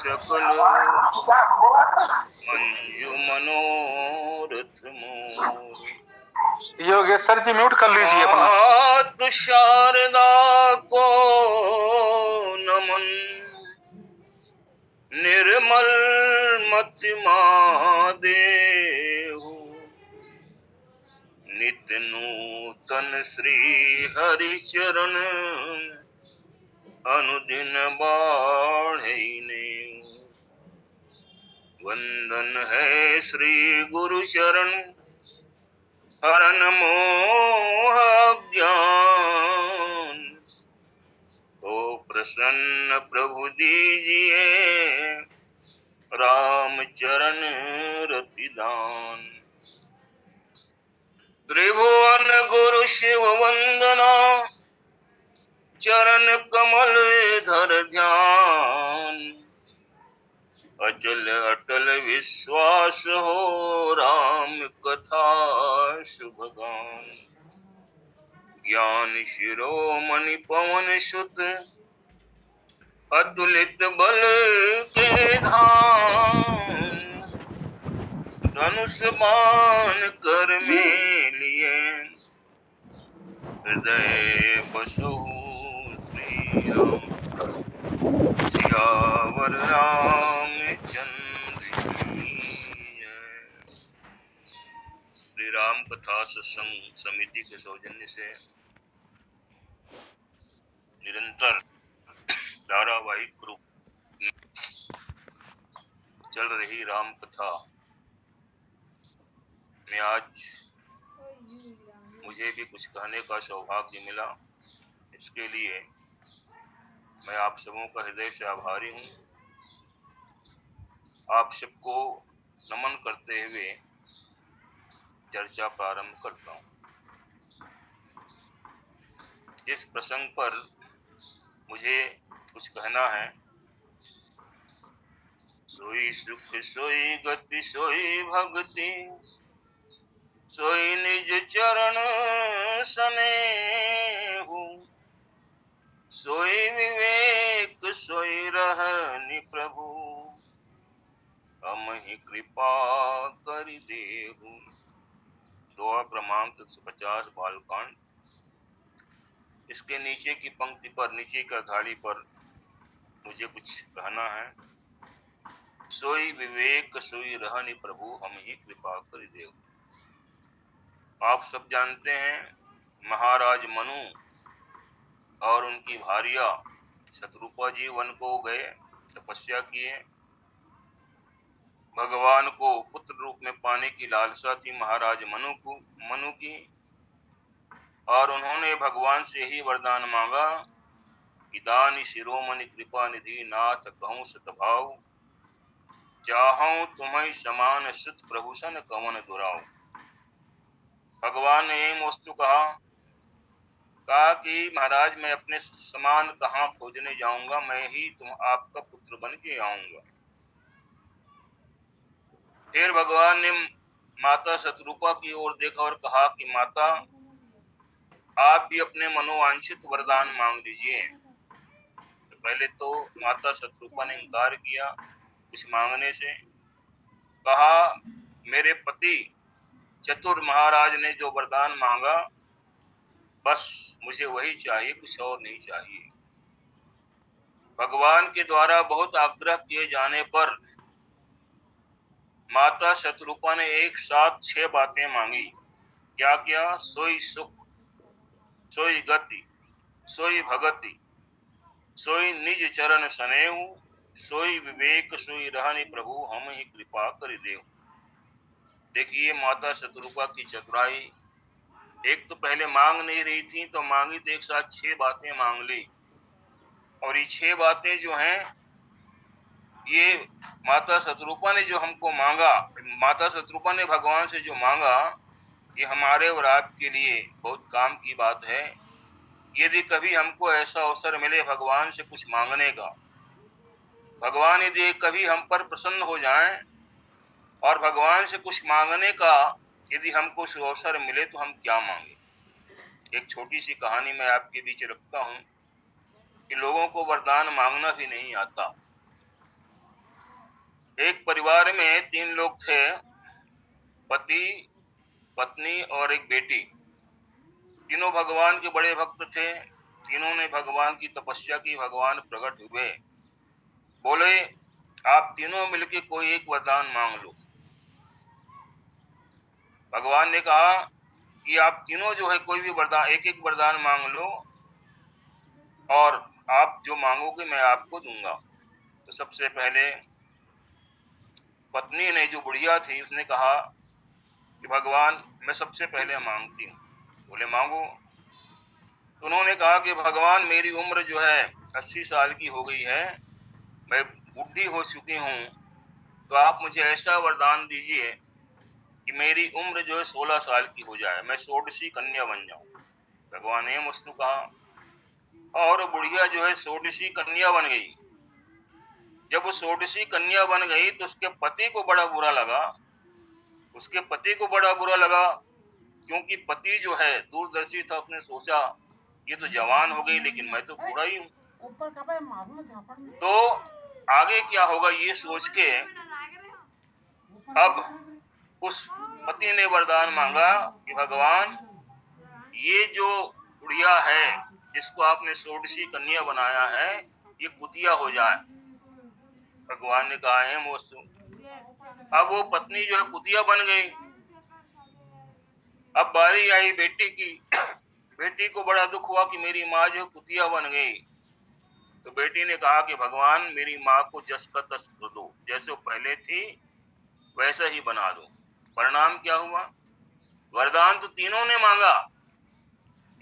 सकल मंजू मनोरथ मोर। योगेश्वर जी म्यूट कर लीजिए अपना। मातु शारदा को नमन, निर्मल मति देहु, नित्य नूतन श्री हरि चरण, अनुदिन बाढ़ई नेउ। वंदन है श्री गुरु चरण, हरन मोह अज्ञान, ओ प्रसन्न प्रभु दीजिए, राम चरण रति दान। त्रिभुवन गुरु शिव वंदना, चरण कमल धर ध्यान। अचल अटल विश्वास हो, राम कथा शुभ गान। ज्ञान शिरोमणि पवन सुत, अतुलित बल के धाम। धनुष बाण कर में लिए, हृदय बसहु श्री राम। सियावर रामचंद्र की जय। श्री राम कथा सत्संग समिति के सौजन्य से निरंतर धारावाहिक रूप चल रही राम कथा में आज मुझे भी कुछ कहने का सौभाग्य मिला। इसके लिए मैं आप सबों का हृदय से आभारी हूँ। आप सबको नमन करते हुए चर्चा प्रारंभ करता हूँ। इस प्रसंग पर मुझे कुछ कहना है। सोई सुख सोई गति सोई भक्ति, सोई निज चरण सनेहु। सोई विवेक सोई रहनि प्रभु, हमहि कृपा करि देहु। दोहा क्रमांक 150 बालकांड। इसके नीचे की पंक्ति पर, नीचे का धाड़ी पर मुझे कुछ कहना है। सोई विवेक सोई रहनि प्रभु, हमहि कृपा करि देहु। आप सब जानते हैं महाराज मनु और उनकी भार्या शत्रुपा जी वन को गए, तपस्या किए। भगवान को पुत्र रूप में पाने की लालसा थी महाराज मनु की, और उन्होंने भगवान से ही वरदान मांगा कि दानी शिरोमणि कृपा निधि नाथ कहूं सतभाव, चाहूं तुम्हें समान सुत प्रभु सन कवन दुराव। भगवान ने एक वस्तु कहा कि महाराज मैं अपने समान कहाँ खोजने जाऊंगा, मैं ही आपका पुत्र बन के आऊंगा। फिर भगवान ने माता शत्रुपा की ओर देखा और कहा कि माता आप भी अपने मनोवांछित वरदान मांग लीजिए। तो पहले तो माता शत्रुपा ने इनकार किया कुछ मांगने से। कहा मेरे पति चतुर महाराज ने जो वरदान मांगा बस मुझे वही चाहिए, कुछ और नहीं चाहिए। भगवान के द्वारा बहुत आग्रह किए जाने पर माता शत्रुपा ने एक साथ 6 बातें मांगी। क्या क्या? सोई सुख सोई गति सोई भगति, सोई निज चरण सनेहु, सोई विवेक सोई रहनि प्रभु, हम ही कृपा करि देहु। देखिए माता शत्रुपा की चतुराई। एक तो पहले मांग नहीं रही थी, तो मांगी तो एक साथ 6 बातें मांग ली। और ये 6 बातें जो हैं, ये माता शत्रुपा ने जो हमको मांगा, माता शत्रुपा ने भगवान से जो मांगा, ये हमारे और आपके लिए बहुत काम की बात है। यदि कभी हमको ऐसा अवसर मिले भगवान से कुछ मांगने का, भगवान यदि कभी हम पर प्रसन्न हो जाएं और भगवान से कुछ मांगने का यदि हमको अवसर मिले तो हम क्या मांगे। एक छोटी सी कहानी मैं आपके बीच रखता हूँ कि लोगों को वरदान मांगना भी नहीं आता। एक परिवार में 3 लोग थे, पति, पत्नी और एक बेटी। तीनों भगवान के बड़े भक्त थे। तीनों ने भगवान की तपस्या की, भगवान प्रकट हुए। बोले आप तीनों मिलके कोई एक वरदान मांग लो। भगवान ने कहा कि आप तीनों जो है कोई भी वरदान, एक एक वरदान मांग लो और आप जो मांगोगे मैं आपको दूंगा। तो सबसे पहले पत्नी ने, जो बुढ़िया थी, उसने कहा कि भगवान मैं सबसे पहले मांगती हूँ। बोले मांगो। तो उन्होंने कहा कि भगवान मेरी उम्र जो है 80 साल की हो गई है, मैं बूढ़ी हो चुकी हूँ, तो आप मुझे ऐसा वरदान दीजिए कि मेरी उम्र जो है 16 साल की हो जाए, मैं षोडशी कन्या बन जाऊं। भगवान ने मुझको कहा और बुढ़िया जो है षोडशी कन्या बन गई। जब वो षोडशी कन्या बन गई तो उसके पति को बड़ा बुरा लगा। उसके पति को बड़ा बुरा लगा क्योंकि पति जो है दूरदर्शी था। उसने सोचा ये तो जवान हो गई लेकिन मैं तो बूढ़ा ही हूँ, तो आगे क्या होगा ये सोच के अब उस पति ने वरदान मांगा कि भगवान ये जो बुढ़िया है जिसको आपने षोडशी कन्या बनाया है ये कुतिया हो जाए। भगवान ने कहा है मोस्तु। अब वो पत्नी जो है कुतिया बन गई। अब बारी आई बेटी की। बेटी को बड़ा दुख हुआ कि मेरी माँ जो कुतिया बन गई। तो बेटी ने कहा कि भगवान मेरी माँ को जस का तस कर दो, जैसे वो पहले थी वैसा ही बना दो। परिणाम क्या हुआ? वरदान तो तीनों ने मांगा,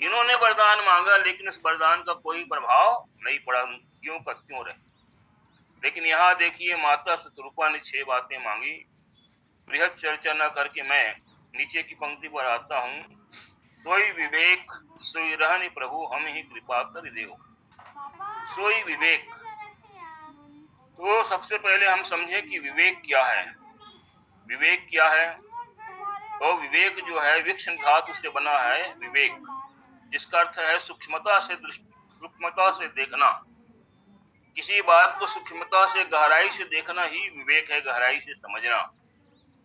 तीनों ने वरदान मांगा, लेकिन उस वरदान का कोई प्रभाव नहीं पड़ा, क्यों का क्यों रहे। लेकिन यहाँ देखिए माता शतरूपा ने 6 बातें मांगी। बृहद चर्चा न करके मैं नीचे की पंक्ति पर आता हूँ। सोई विवेक सोई रहनि प्रभु हम ही कृपा कर देव। सोई विवेक। तो सबसे पहले हम समझे कि विवेक क्या है। विवेक क्या है? तो विवेक जो है विक्षण धातु से बना है विवेक, जिसका अर्थ है सूक्ष्मता से देखना। किसी बात को सूक्ष्मता से गहराई से देखना ही विवेक है, गहराई से समझना।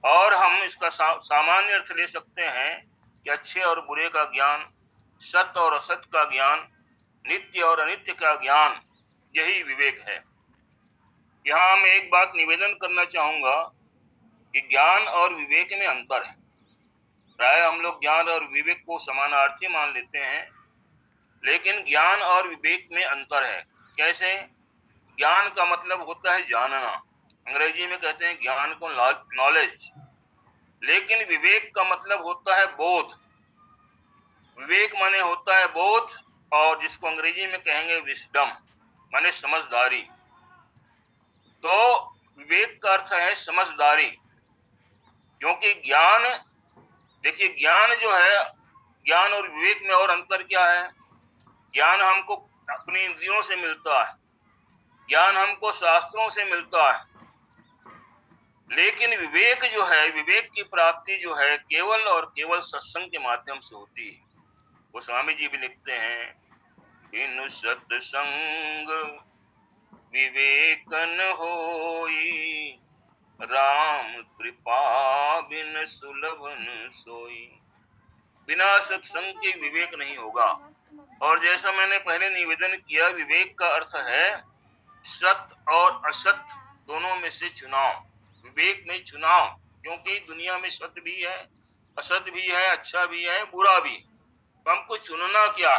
और हम इसका सामान्य अर्थ ले सकते हैं कि अच्छे और बुरे का ज्ञान, सत्य और असत्य का ज्ञान, नित्य और अनित्य का ज्ञान, यही विवेक है। यहाँ मैं एक बात निवेदन करना चाहूंगा कि ज्ञान और विवेक में अंतर है। प्राय हम लोग ज्ञान और विवेक को समानार्थी मान लेते हैं, लेकिन ज्ञान और विवेक में अंतर है। कैसे? ज्ञान का मतलब होता है जानना, अंग्रेजी में कहते हैं ज्ञान को नॉलेज, लेकिन विवेक का मतलब होता है बोध। विवेक माने होता है बोध, और जिसको अंग्रेजी में कहेंगे विस्डम, माने समझदारी। तो विवेक का अर्थ है समझदारी, क्योंकि ज्ञान, देखिए ज्ञान जो है, ज्ञान और विवेक में और अंतर क्या है? ज्ञान हमको अपनी इंद्रियों से मिलता है, ज्ञान हमको शास्त्रों से मिलता है, लेकिन विवेक जो है, विवेक की प्राप्ति जो है केवल और केवल सत्संग के माध्यम से होती है। वो स्वामी जी भी लिखते हैं, बिनु सत्संग विवेकन होई, राम कृपा बिन सुलभन सोई। बिना सत्संग के विवेक नहीं होगा। और जैसा मैंने पहले निवेदन किया, विवेक का अर्थ है सत्य और असत्य दोनों में से चुनाव। विवेक में चुनाव, क्योंकि दुनिया में सत्य भी है, असत्य भी है, अच्छा भी है, बुरा भी। तो हमको चुनना क्या?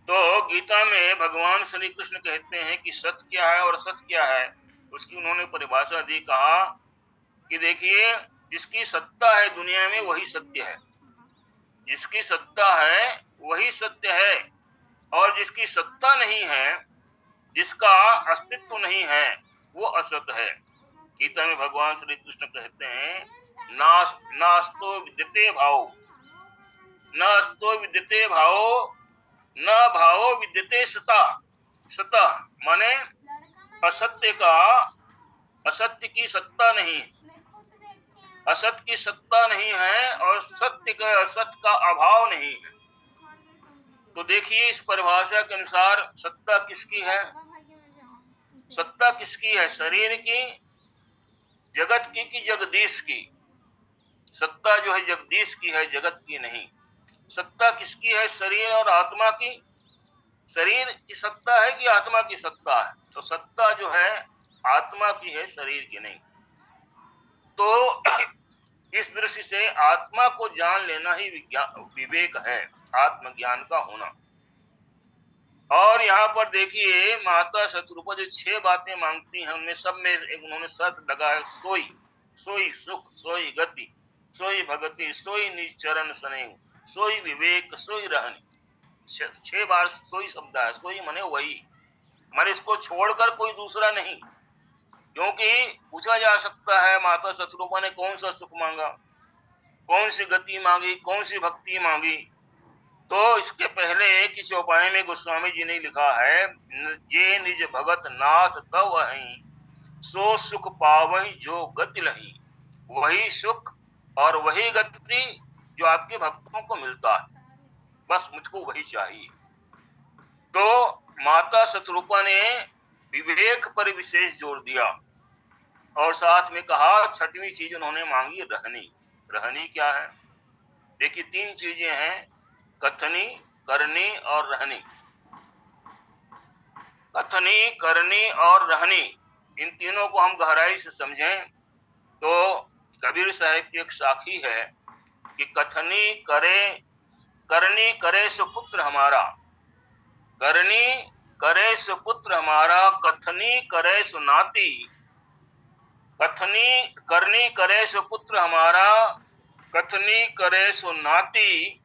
तो गीता में भगवान श्री कृष्ण कहते हैं कि सत्य क्या है और असत्य क्या है। उसकी उन्होंने परिभाषा दी, कहा कि देखिए जिसकी सत्ता है दुनिया में वही सत्य है, जिसकी सत्ता है वही सत्य है, और जिसकी सत्ता नहीं है, जिसका अस्तित्व नहीं है, वो असत है। गीता में भगवान श्री कृष्ण कहते हैं, नास्तो विद्यते भावो, नास्तो विद्यते भावो, न भावो विद्यते सता। सता माने असत्य का, असत्य की सत्ता नहीं, असत्य की सत्ता नहीं है, और सत्य का, असत्य का अभाव नहीं है। तो देखिए इस परिभाषा के अनुसार सत्ता किसकी है? सत्ता किसकी है? शरीर की जगत की जगदीश की। सत्ता जो है जगदीश की है, जगत की नहीं। सत्ता किसकी है? शरीर और आत्मा की। शरीर की सत्ता है कि आत्मा की सत्ता है? तो सत्ता जो है आत्मा की है, शरीर की नहीं। तो इस दृष्टि से आत्मा को जान लेना ही विवेक है, आत्मज्ञान का होना। और यहाँ पर देखिए माता शत्रुपा जो 6 बातें मांगती हैं उनमें सब में एक उन्होंने शर्त लगाया, सोई सोई सुख, सोई गति, सोई भगति, सोई निज चरण स्नेह, सोई विवेक, सोई रहनी। 6 बार सोई शब्द है। सोई माने वही, माने इसको छोड़कर कोई दूसरा नहीं। क्योंकि पूछा जा सकता है माता शत्रुपा ने कौन सा सुख मांगा, कौन सी गति मांगी, कौन सी भक्ति मांगी। तो इसके पहले की चौपाई में गोस्वामी जी ने लिखा है, जे निज भगत नाथ तव अहि, सो सुख पावहि जो गति लही। वही सुख और वही गति जो आपके भक्तों को मिलता है, बस मुझको वही चाहिए। तो माता शत्रुपा ने विवेक पर विशेष जोर दिया और साथ में कहा 6वीं चीज उन्होंने मांगी रहनी। रहनी क्या है? देखिए 3 चीजें हैं, कथनी, करनी और रहनी। कथनी, करनी और रहनी, इन तीनों को हम गहराई से समझें तो कबीर साहब की एक साखी है कि कथनी करे, करनी करे सुपुत्र हमारा, करनी करे सुपुत्र हमारा, कथनी करे सुनाती, कथनी करनी करे सुपुत्र हमारा, कथनी करे सुनाती,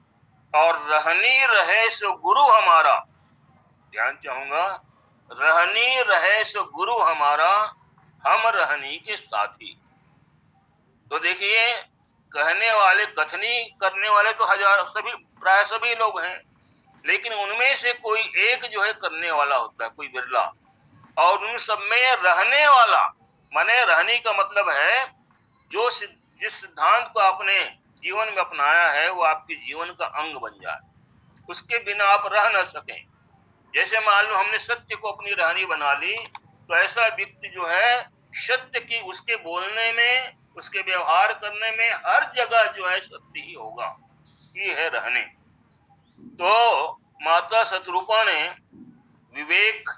और रहनी रहे सो गुरु हमारा। ध्यान चाहूंगा, रहनी रहे सो गुरु हमारा, हम रहनी के साथी। तो देखिए कहने वाले, कथनी करने वाले तो हजार, सभी प्राय सभी लोग हैं, लेकिन उनमें से कोई एक जो है करने वाला होता है, कोई बिरला। और उन सब में रहने वाला, माने रहनी का मतलब है जो जिस सिद्धांत को आपने जीवन में अपनाया है वो आपके जीवन का अंग बन जाए, उसके बिना आप रह न सकें। जैसे मान लो हमने सत्य को अपनी रहनी बना ली, तो ऐसा व्यक्ति जो है सत्य की, उसके बोलने में, उसके व्यवहार करने में हर जगह जो है सत्य ही होगा। ये है रहने। तो माता शत्रुपा ने विवेक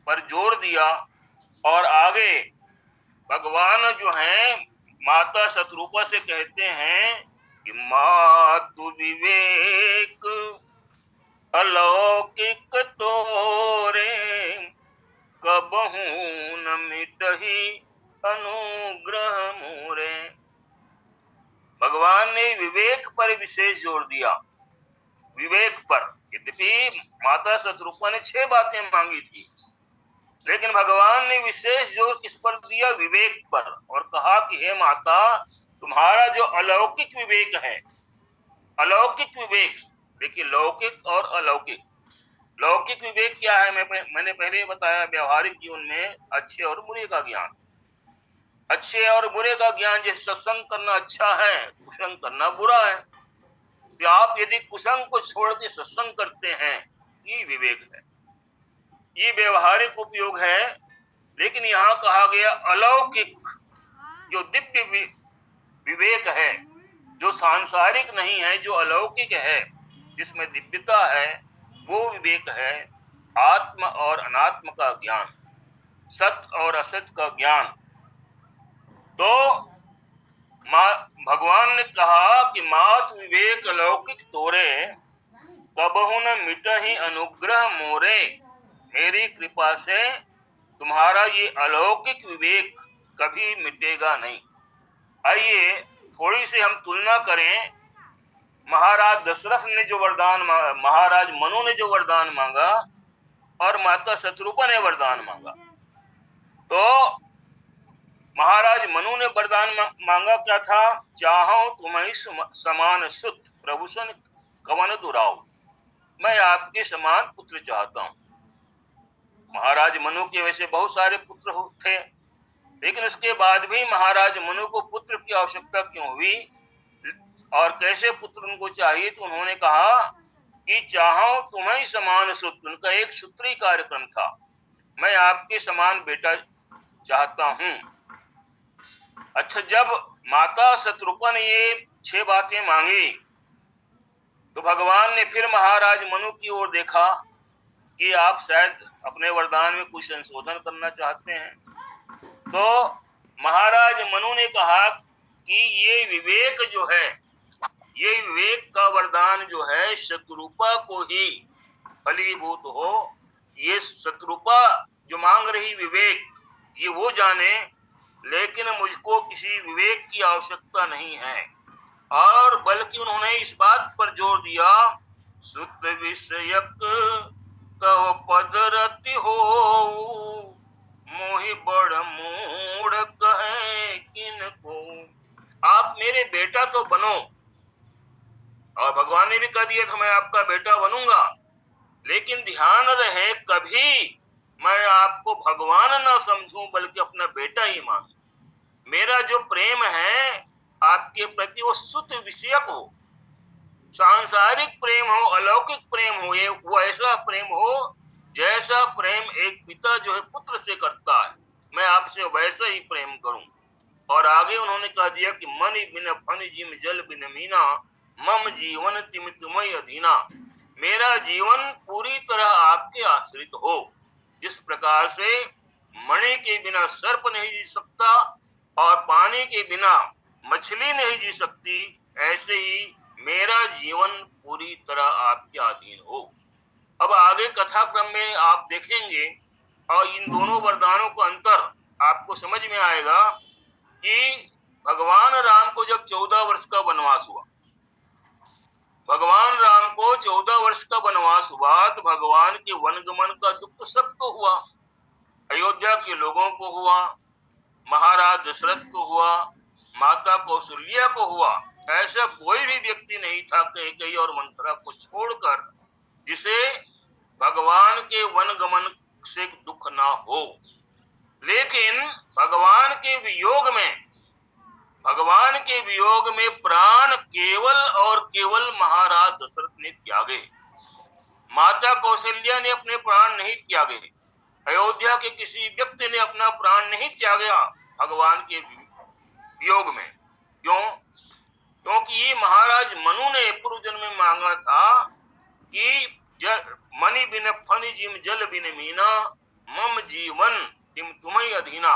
पर जोर दिया और आगे भगवान जो है माता शत्रुपा से कहते हैं कि मातु विवेक अलौकिक तोरे, कबहू न मिटहि अनुग्रह मोरे। भगवान ने विवेक पर विशेष जोर दिया, विवेक पर। यद्यपि माता शत्रुपा ने 6 बातें मांगी थी, लेकिन भगवान ने विशेष जोर किस पर दिया? विवेक पर। और कहा कि हे माता, तुम्हारा जो अलौकिक विवेक है, अलौकिक विवेक, देखिए लौकिक और अलौकिक। लौकिक विवेक क्या है? मैंने पहले बताया, व्यवहारिक जीवन में अच्छे और बुरे का ज्ञान। अच्छे और बुरे का ज्ञान, जैसे सत्संग करना अच्छा है, कुसंग करना बुरा है। तो आप यदि कुसंग को छोड़ के सत्संग करते हैं, ये विवेक है, ये व्यवहारिक उपयोग है। लेकिन यहाँ कहा गया अलौकिक, जो दिव्य विवेक है, जो सांसारिक नहीं है, जो अलौकिक है, जिसमें दिव्यता है, वो विवेक है आत्म और अनात्म का ज्ञान, सत्य और असत्य का ज्ञान। तो भगवान ने कहा कि मात विवेक अलौकिक तोरे, कबहु न मिटहि अनुग्रह मोरे। मेरी कृपा से तुम्हारा ये अलौकिक विवेक कभी मिटेगा नहीं। आइए थोड़ी सी हम तुलना करें। महाराज दशरथ ने जो वरदान, महाराज मनु ने जो वरदान मांगा और माता शत्रुपा ने वरदान मांगा। तो महाराज मनु ने वरदान मांगा क्या था? चाहो तुम्हें समान सुत, प्रभु सन कवन दुराव। मैं आपके समान पुत्र चाहता हूँ। महाराज मनु के वैसे बहुत सारे पुत्र थे, लेकिन उसके बाद भी महाराज मनु को पुत्र की आवश्यकता क्यों हुई और कैसे पुत्र उनको चाहिए? तो उन्होंने कहा कि चाहो तुम्हें समान सुत। उनका एक सूत्री कार्यक्रम था, मैं आपके समान बेटा चाहता हूं। अच्छा, जब माता शत्रुपा ने ये 6 बातें मांगी तो भगवान ने फिर महाराज मनु की ओर देखा कि आप शायद अपने वरदान में कोई संशोधन करना चाहते हैं। तो महाराज मनु ने कहा कि ये विवेक जो है, ये विवेक का वरदान जो है शत्रुपा को ही फलीभूत हो। ये शत्रुपा जो मांग रही विवेक, ये वो जाने, लेकिन मुझको किसी विवेक की आवश्यकता नहीं है। और बल्कि उन्होंने इस बात पर जोर दिया, शुद्ध विषयक तव पदरति हो, मोहि बड़ मूढ़ कहे किनको। आप मेरे बेटा तो बनो, और भगवान ने भी कह दिया था मैं आपका बेटा बनूंगा, लेकिन ध्यान रहे कभी मैं आपको भगवान न समझूं बल्कि अपना बेटा ही मानूं। मेरा जो प्रेम है आपके प्रति वो शुद्ध विषयक हो, सांसारिक प्रेम हो, अलौकिक प्रेम हो, ये वो ऐसा प्रेम हो जैसा प्रेम एक पिता जो है पुत्र से करता है, मैं आपसे वैसा ही प्रेम करूं। और आगे उन्होंने कह दिया कि मनि बिन फन जिम जल बिन मीना, मम जीवन तिम तुमय अधीना। मेरा जीवन पूरी तरह आपके आश्रित हो। जिस प्रकार से मणि के बिना सर्प नहीं जी सकता और पानी के बिना मछली नहीं जी सकती, ऐसे ही मेरा जीवन पूरी तरह आपके अधीन हो। अब आगे कथा क्रम में आप देखेंगे और इन दोनों वरदानों का अंतर आपको समझ में आएगा कि भगवान राम को जब 14 वर्ष का वनवास हुआ, भगवान राम को 14 वर्ष का वनवास हुआ, तो भगवान के वनगमन का दुख तो सबको हुआ। अयोध्या के लोगों को हुआ, महाराज दशरथ को हुआ, माता कौशल्या को हुआ। ऐसा कोई भी व्यक्ति नहीं था कैकेयी और मंथरा को छोड़कर जिसे भगवान के वनगमन से दुख ना हो। लेकिन भगवान के वियोग में प्राण केवल और केवल महाराज दशरथ ने त्यागे। माता कौशल्या ने अपने प्राण नहीं त्यागे, अयोध्या के किसी व्यक्ति ने अपना प्राण नहीं त्यागा भगवान के वियोग में। क्यों? क्योंकि ये महाराज मनु ने पूर्व जन्म में मांगा था कि मणि बिन फनि जिम जल बिन मीना, मम जीवन तिम तुम्हें अधीना।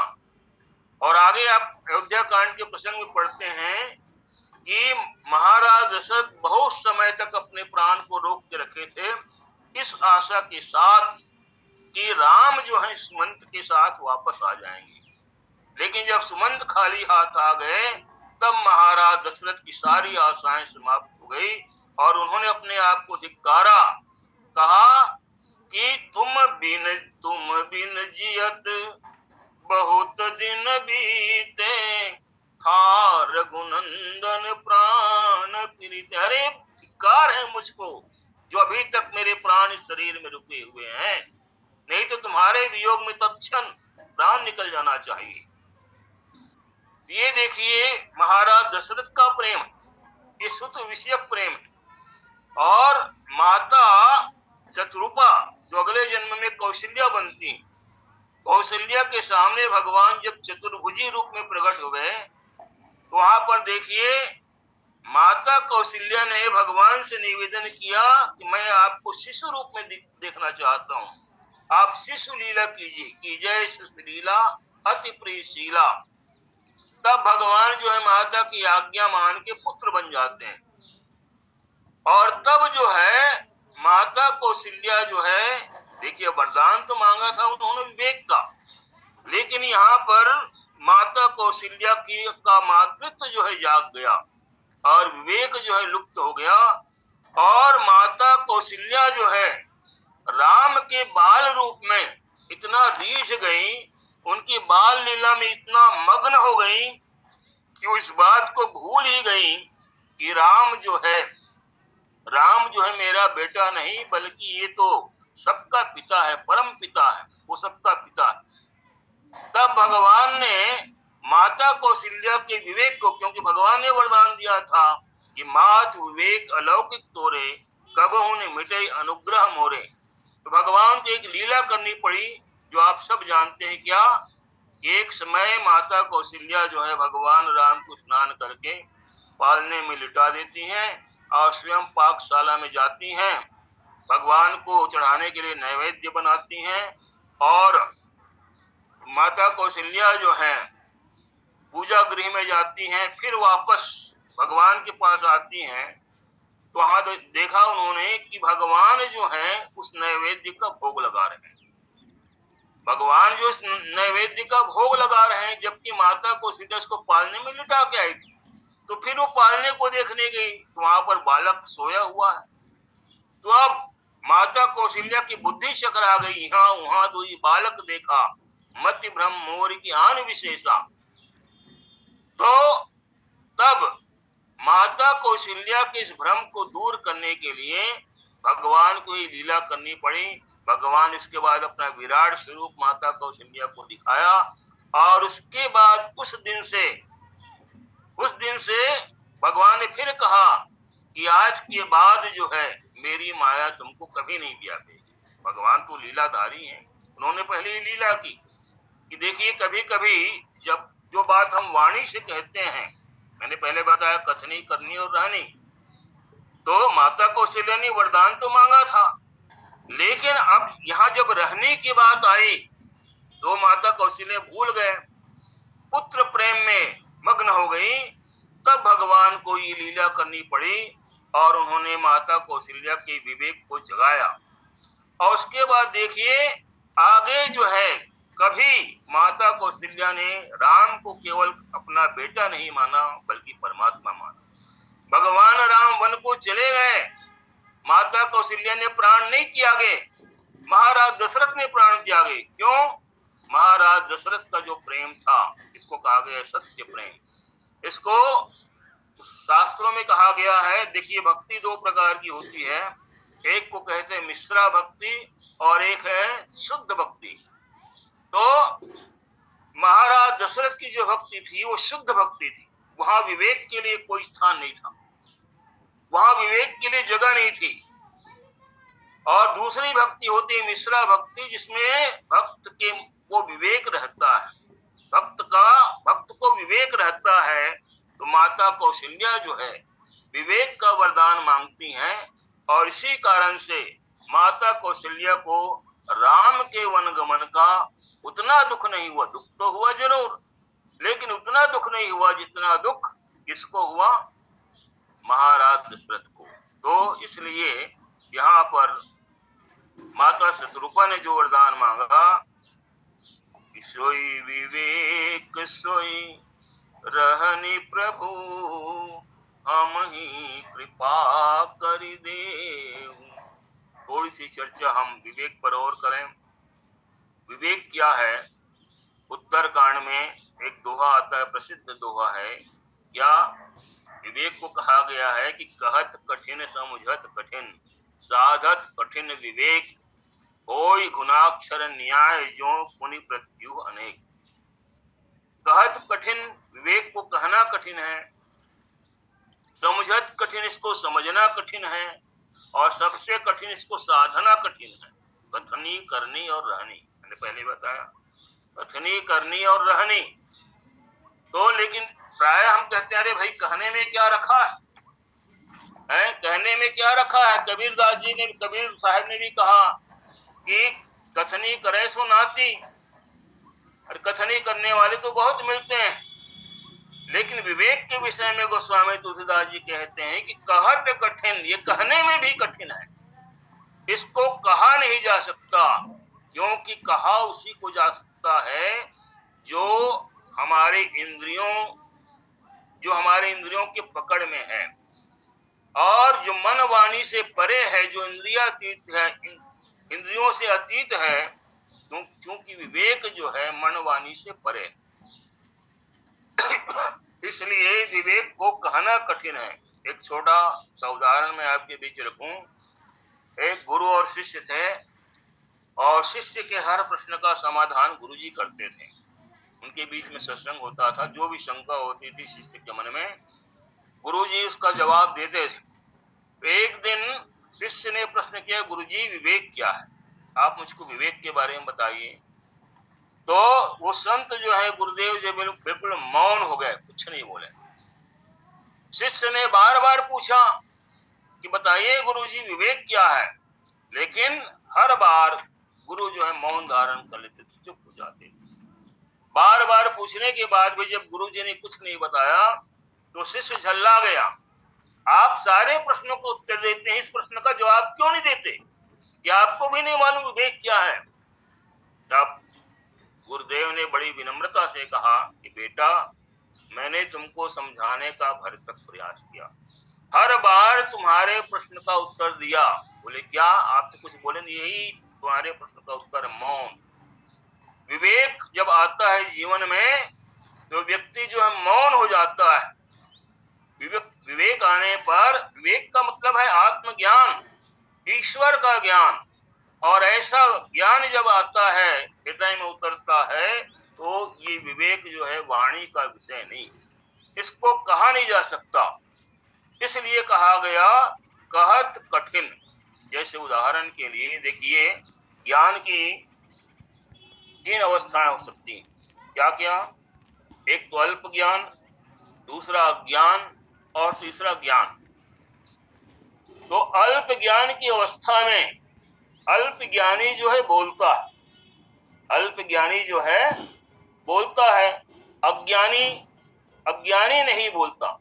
और आगे आप अयोध्या कांड के प्रसंग में पढ़ते हैं कि महाराज दशरथ बहुत समय तक अपने प्राण को रोक के रखे थे, इस आशा के साथ कि राम जो है सुमंत के साथ वापस आ जाएंगे। लेकिन जब सुमंत खाली हाथ आ गए तब महाराज दशरथ की सारी आशाएं समाप्त हो गई और उन्होंने अपने आप को धिक्कारा। कहा कि तुम बिन जियत बहुत दिन बीते, हा रघुनंदन प्राण प्रीत। अरे धिक्कार है मुझको जो अभी तक मेरे प्राण इस शरीर में रुके हुए हैं, नहीं तो तुम्हारे वियोग में तत्क्षण प्राण निकल जाना चाहिए। ये देखिए महाराज दशरथ का प्रेम, ये शुद्ध विषयक प्रेम। और माता शत्रुपा जो अगले जन्म में कौशल्या बनती, कौशल्या के सामने भगवान जब चतुर्भुजी रूप में प्रकट हुए तो वहां पर देखिए माता कौशल्या ने भगवान से निवेदन किया कि मैं आपको शिशु रूप में देखना चाहता हूँ, आप शिशु लीला कीजिए, कीजय शिशु लीला अति प्रियशीला। तब भगवान जो है माता की आज्ञा मान के पुत्र बन जाते हैं। और तब जो है माता कौशल्या जो है, देखिए वरदान तो मांगा था उन्होंने विवेक का, लेकिन यहाँ पर माता कौशल्या की का मातृत्व जो है जाग गया और विवेक जो है लुप्त हो गया। और माता कौशल्या जो है राम के बाल रूप में इतना रीझ गई, उनकी बाल लीला में इतना मग्न हो गई कि वो इस बात को भूल ही गई कि राम जो है मेरा बेटा नहीं बल्कि ये तो सबका पिता है, परम पिता है, वो सबका पिता है। तब भगवान ने माता कौशल्या के विवेक को, क्योंकि भगवान ने वरदान दिया था कि मात विवेक अलौकिक तोरे, कबहु न मिटे अनुग्रह मोरे। तो भगवान को एक लीला करनी पड़ी जो आप सब जानते हैं क्या, एक समय माता कौशल्या जो है भगवान राम को स्नान करके पालने में लिटा देती हैं और स्वयं पाकशाला में जाती हैं, भगवान को चढ़ाने के लिए नैवेद्य बनाती हैं और माता कौशल्या जो है पूजा गृह में जाती हैं, फिर वापस भगवान के पास आती हैं। तो वहां देखा उन्होंने कि भगवान जो है उस नैवेद्य का भोग लगा रहे हैं, भगवान जो इस नैवेद्य का भोग लगा रहे हैं, जबकि माता कौशल्या इसको पालने में लिटा के आई थी। तो फिर वो पालने को देखने गई तो वहां पर बालक सोया हुआ है। तो अब माता कौशल्या की बुद्धि चकरा गई, यहाँ वहां तो ये बालक देखा, मति भ्रम मोर की आन विशेषा। तो तब माता कौशल्या के इस भ्रम को दूर करने के लिए भगवान को ये लीला करनी पड़ी। भगवान इसके बाद अपना विराट स्वरूप माता कौशल्या को दिखाया और उसके बाद उस दिन से भगवान ने फिर कहा कि आज के बाद जो है मेरी माया तुमको कभी नहीं ब्याहेगी। भगवान तो लीलाधारी हैं, उन्होंने पहले ही लीला की कि देखिए कभी कभी जब जो बात हम वाणी से कहते हैं, मैंने पहले बताया कथनी करनी और रहनी, तो माता कौशल्या ने वरदान तो मांगा था, लेकिन अब यहाँ जब रहने की बात आई तो माता कौशल्या भूल गए, पुत्र प्रेम में मग्न हो गई। तब भगवान को ये लीला करनी पड़ी और उन्होंने माता कौशल्या के विवेक को जगाया। और उसके बाद देखिए आगे जो है, कभी माता कौशल्या ने राम को केवल अपना बेटा नहीं माना बल्कि परमात्मा माना। भगवान राम वन को चले गए, माता कौशल्या ने प्राण नहीं त्यागे, महाराज दशरथ ने प्राण त्यागे। क्यों? महाराज दशरथ का जो प्रेम था, इसको कहा गया सत्य प्रेम। इसको शास्त्रों में कहा गया है, देखिए भक्ति दो प्रकार की होती है, एक को कहते हैं मिश्रा भक्ति और एक है शुद्ध भक्ति। तो महाराज दशरथ की जो भक्ति थी वो शुद्ध भक्ति थी, वहां विवेक के लिए कोई स्थान नहीं था, वहां विवेक के लिए जगह नहीं थी। और दूसरी भक्ति होती है मिश्रा भक्ति, जिसमें भक्त के वो विवेक रहता है, भक्त को विवेक रहता है। तो माता कौशल्या जो है विवेक का वरदान मांगती हैं और इसी कारण से माता कौशल्या को राम के वनगमन का उतना दुख नहीं हुआ। दुख तो हुआ जरूर, लेकिन उतना दुख नहीं हुआ जितना दुख किसको हुआ, महाराज दशरथ को। तो इसलिए यहाँ पर माता शत्रुपा ने जो वरदान मांगा, सोई विवेक सोई रहनी प्रभु, हम ही कृपा कर देव। थोड़ी सी चर्चा हम विवेक पर और करें। विवेक क्या है? उत्तर कांड में एक दोहा आता है, प्रसिद्ध दोहा है, या विवेक को कहा गया है कि कहत कठिन समझत कठिन, साधत कठिन विवेक, होय गुणाक्षर न्याय जो पुनि प्रत्यु अनेक। कहत कठिन, विवेक को कहना कठिन है, समझत कठिन, इसको समझना कठिन है, और सबसे कठिन इसको साधना कठिन है। कथनी करनी और रहनी, मैंने पहले बताया, कथनी करनी और रहनी। तो लेकिन प्राय हम कहते हैं अरे भाई कहने में क्या रखा है, कहने में क्या रखा है। कबीर साहब ने भी कहा कि कथनी करे सो नाती, और कथनी करने वाले तो बहुत मिलते हैं। लेकिन विवेक के विषय में गोस्वामी तुलसीदास जी कहते हैं कि कहत कठिन, ये कहने में भी कठिन है, इसको कहा नहीं जा सकता, क्योंकि कहा उसी को जा सकता है जो हमारे इंद्रियों के पकड़ में है, और जो मन वाणी से परे है, जो इंद्रियातीत है, इंद्रियों से अतीत है, क्योंकि विवेक जो है मन वाणी से परे। इसलिए विवेक को कहना कठिन है। एक छोटा सा उदाहरण मैं आपके बीच रखूं। एक गुरु और शिष्य थे, और शिष्य के हर प्रश्न का समाधान गुरुजी करते थे। उनके बीच में सत्संग होता था, जो भी शंका होती थी शिष्य के मन में, गुरुजी उसका जवाब देते थे। तो एक दिन शिष्य ने प्रश्न किया, गुरुजी विवेक क्या है, आप मुझको विवेक के बारे में बताइए। तो वो संत जो है गुरुदेव जी बिल्कुल मौन हो गए, कुछ नहीं बोले। शिष्य ने बार बार पूछा कि बताइए गुरुजी विवेक क्या है, लेकिन हर बार गुरु जो है मौन धारण कर लेते थे, चुप हो जाते थे। बार बार पूछने के बाद भी जब गुरु जी ने कुछ नहीं बताया तो शिष्य झल्ला गया। आप सारे प्रश्नों को उत्तर देते हैं, इस प्रश्न का जवाब क्यों नहीं देते? क्या आपको भी नहीं मालूम विवेक क्या है? तब गुरुदेव ने बड़ी विनम्रता से कहा कि बेटा, मैंने तुमको समझाने का भरसक प्रयास किया, हर बार तुम्हारे प्रश्न का उत्तर दिया। बोले क्या? आप तो कुछ बोले नहीं, यही तुम्हारे प्रश्न का उत्तर है, मौन। विवेक जब आता है जीवन में तो व्यक्ति जो है मौन हो जाता है। विवेक आने पर, विवेक का मतलब है आत्मज्ञान, ईश्वर का ज्ञान। और ऐसा ज्ञान जब आता है, हृदय में उतरता है, तो ये विवेक जो है वाणी का विषय नहीं, इसको कहा नहीं जा सकता। इसलिए कहा गया कहत कठिन। जैसे उदाहरण के लिए देखिए, ज्ञान की 3 अवस्थाएं हो सकती हैं। क्या क्या? एक तो अल्प ज्ञान, दूसरा अज्ञान और तीसरा ज्ञान। तो अल्प ज्ञान की अवस्था में अल्प ज्ञानी जो है बोलता है, अल्प ज्ञानी जो है बोलता है, अज्ञानी नहीं बोलता।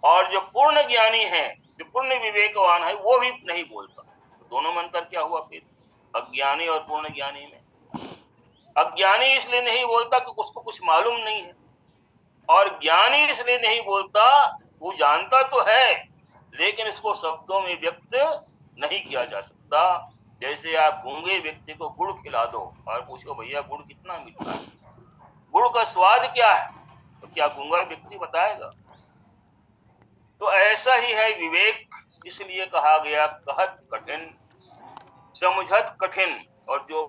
और जो पूर्ण ज्ञानी है, जो पूर्ण विवेकवान है, वो भी नहीं बोलता। तो दोनों में अंतर क्या हुआ फिर अज्ञानी और पूर्ण ज्ञानी में? अज्ञानी इसलिए नहीं बोलता कि उसको कुछ मालूम नहीं है, और ज्ञानी इसलिए नहीं बोलता, वो जानता तो है लेकिन इसको शब्दों में व्यक्त नहीं किया जा सकता। जैसे आप गूंगे व्यक्ति को गुड़ खिला दो और पूछो भैया गुड़ कितना मीठा है, गुड़ का स्वाद क्या है, तो क्या गूंगा व्यक्ति बताएगा? तो ऐसा ही है विवेक। इसलिए कहा गया कहत कठिन, समझत कठिन। और जो